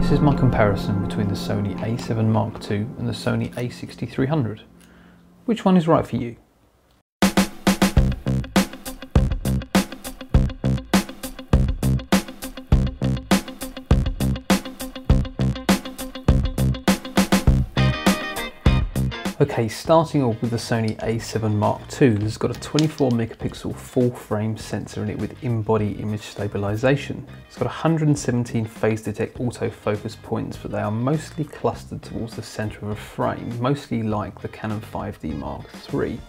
This is my comparison between the Sony A7 Mark II and the Sony A6300. Which one is right for you? Okay, starting off with the Sony A7 Mark II, it's got a 24 megapixel full frame sensor in it with in-body image stabilization. It's got 117 phase detect autofocus points, but they are mostly clustered towards the center of a frame, mostly like the Canon 5D Mark III.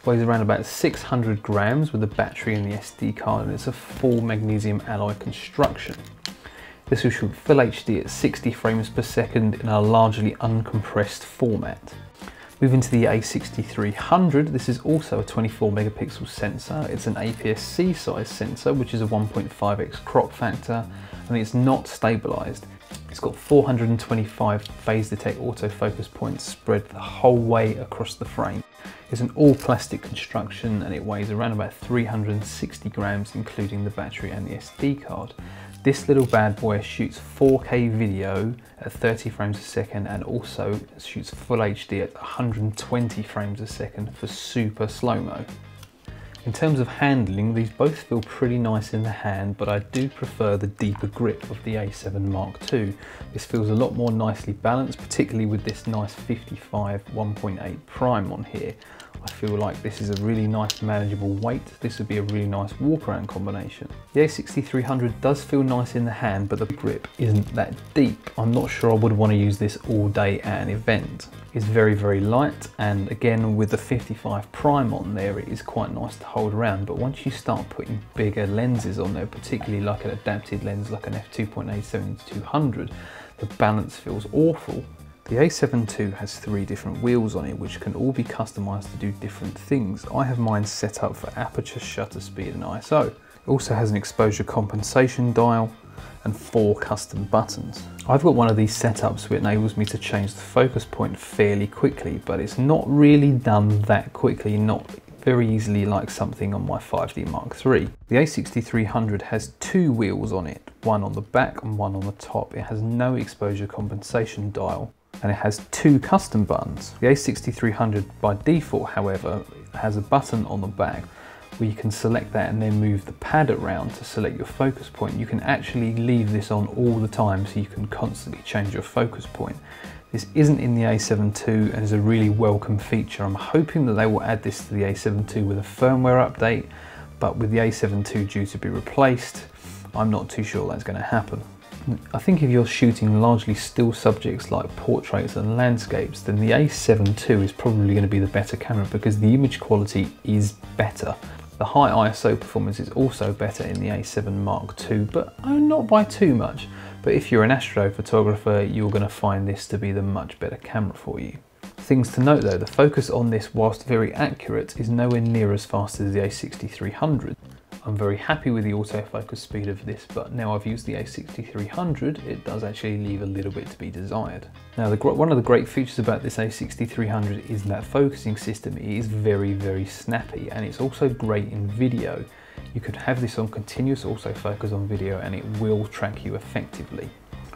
Weighs around about 600 grams with the battery and the SD card, and it's a full magnesium alloy construction. This will shoot full HD at 60 frames per second in a largely uncompressed format. Moving to the A6300, this is also a 24 megapixel sensor. It's an APS-C size sensor, which is a 1.5x crop factor, and it's not stabilized. It's got 425 phase detect autofocus points spread the whole way across the frame. It's an all plastic construction and it weighs around about 360 grams, including the battery and the SD card. This little bad boy shoots 4K video at 30 frames a second and also shoots full HD at 120 frames a second for super slow-mo. In terms of handling, these both feel pretty nice in the hand, but I do prefer the deeper grip of the A7 Mark II. This feels a lot more nicely balanced, particularly with this nice 55 1.8 prime on here. I feel like this is a really nice manageable weight. This would be a really nice walk around combination. The A6300 does feel nice in the hand, but the grip isn't that deep. I'm not sure I would want to use this all day at an event. It's very, very light, and again with the 55 prime on there, it is quite nice to hold around, but once you start putting bigger lenses on there, particularly like an adapted lens like an f2.8-70-200, the balance feels awful. The A7 II has 3 different wheels on it, which can all be customized to do different things. I have mine set up for aperture, shutter speed and ISO. It also has an exposure compensation dial and 4 custom buttons. I've got one of these set up so it enables me to change the focus point fairly quickly, but it's not really done that quickly, not very easily like something on my 5D Mark III. The A6300 has 2 wheels on it, one on the back and one on the top. It has no exposure compensation dial, and it has 2 custom buttons. The A6300 by default, however, has a button on the back where you can select that and then move the pad around to select your focus point. You can actually leave this on all the time so you can constantly change your focus point. This isn't in the A7 II and is a really welcome feature. I'm hoping that they will add this to the A7 II with a firmware update, but with the A7 II due to be replaced, I'm not too sure that's going to happen. I think if you're shooting largely still subjects like portraits and landscapes, then the A7 II is probably going to be the better camera because the image quality is better. The high ISO performance is also better in the A7 Mark II, but not by too much. But if you're an astrophotographer, you're going to find this to be the much better camera for you. Things to note though, the focus on this, whilst very accurate, is nowhere near as fast as the A6300. I'm very happy with the autofocus speed of this, but now I've used the A6300, it does actually leave a little bit to be desired. Now, one of the great features about this A6300 is that focusing system. It is very, very snappy, and it's also great in video. You could have this on continuous autofocus on video and it will track you effectively.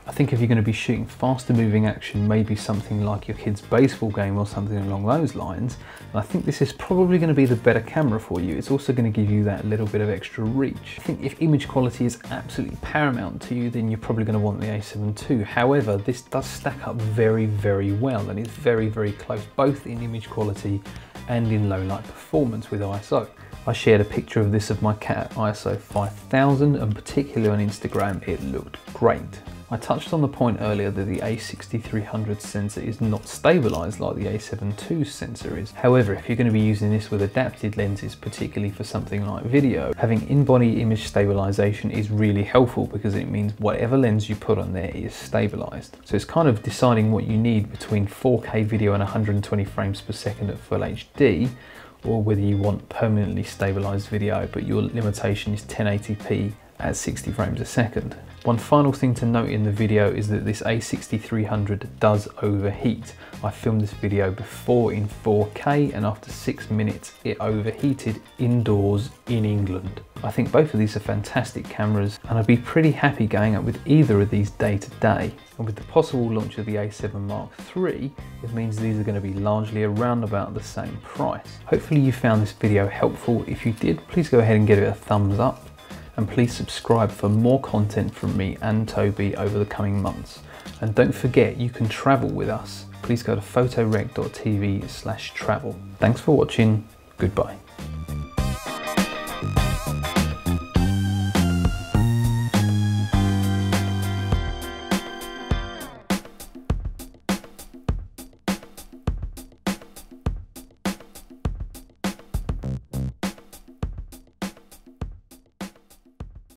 I think if you're going to be shooting faster moving action, maybe something like your kid's baseball game or something along those lines, I think this is probably going to be the better camera for you. It's also going to give you that little bit of extra reach. I think if image quality is absolutely paramount to you, then you're probably going to want the A7 II. However, this does stack up very, very well and it's very, very close, both in image quality and in low light performance with ISO. I shared a picture of this of my cat at ISO 5000 and particularly on Instagram, it looked great. I touched on the point earlier that the A6300 sensor is not stabilized like the A7 II sensor is. However, if you're going to be using this with adapted lenses, particularly for something like video, having in-body image stabilization is really helpful because it means whatever lens you put on there is stabilized. So it's kind of deciding what you need between 4K video and 120 frames per second at full HD, or whether you want permanently stabilized video, but your limitation is 1080p at 60 frames a second. One final thing to note in the video is that this A6300 does overheat. I filmed this video before in 4K and after 6 minutes it overheated indoors in England. I think both of these are fantastic cameras and I'd be pretty happy going up with either of these day to day. And with the possible launch of the A7 Mark III, it means these are going to be largely around about the same price. Hopefully you found this video helpful. If you did, please go ahead and give it a thumbs up. And please subscribe for more content from me and Toby over the coming months. And don't forget, you can travel with us. Please go to photorec.tv/travel. Thanks for watching. Goodbye.